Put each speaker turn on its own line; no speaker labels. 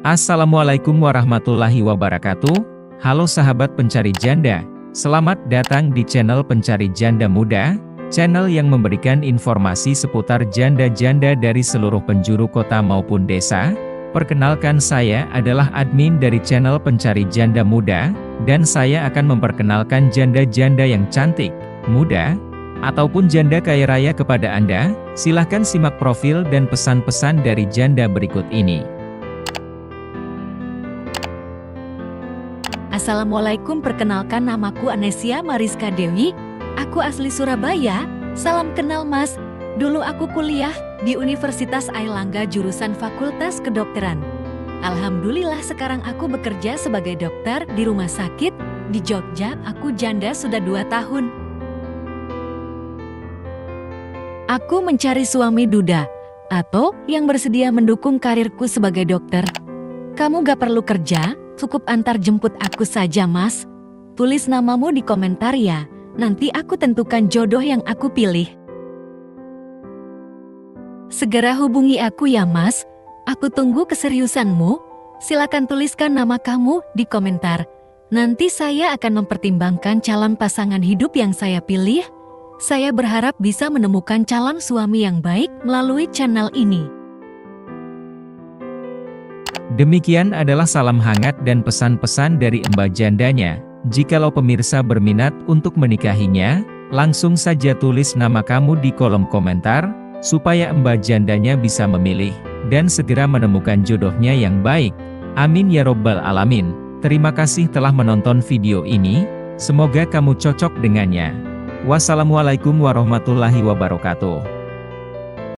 Assalamualaikum warahmatullahi wabarakatuh. Halo sahabat pencari janda, selamat datang di channel Pencari Janda Muda, channel yang memberikan informasi seputar janda-janda dari seluruh penjuru kota maupun desa. Perkenalkan, saya adalah admin dari channel Pencari Janda Muda, dan saya akan memperkenalkan janda-janda yang cantik, muda, ataupun janda kaya raya kepada Anda. Silahkan simak profil dan pesan-pesan dari janda berikut ini.
Assalamualaikum, perkenalkan, namaku Anesia Mariska Dewi. Aku asli Surabaya. Salam kenal Mas. Dulu aku kuliah di Universitas Airlangga jurusan Fakultas Kedokteran. Alhamdulillah sekarang aku bekerja sebagai dokter di rumah sakit di Jogja. Aku janda sudah 2 tahun. Aku mencari suami duda atau yang bersedia mendukung karirku sebagai dokter. Kamu gak perlu kerja, cukup antar jemput aku saja Mas. Tulis namamu di komentar ya, nanti aku tentukan jodoh yang aku pilih. Segera hubungi aku ya Mas, aku tunggu keseriusanmu. Silakan tuliskan nama kamu di komentar. Nanti saya akan mempertimbangkan calon pasangan hidup yang saya pilih. Saya berharap bisa menemukan calon suami yang baik melalui channel ini.
Demikian adalah salam hangat dan pesan-pesan dari Mbak jandanya. Jikalau pemirsa berminat untuk menikahinya, langsung saja tulis nama kamu di kolom komentar, supaya Mbak jandanya bisa memilih, dan segera menemukan jodohnya yang baik. Amin ya robbal alamin. Terima kasih telah menonton video ini, semoga kamu cocok dengannya. Wassalamualaikum warahmatullahi wabarakatuh.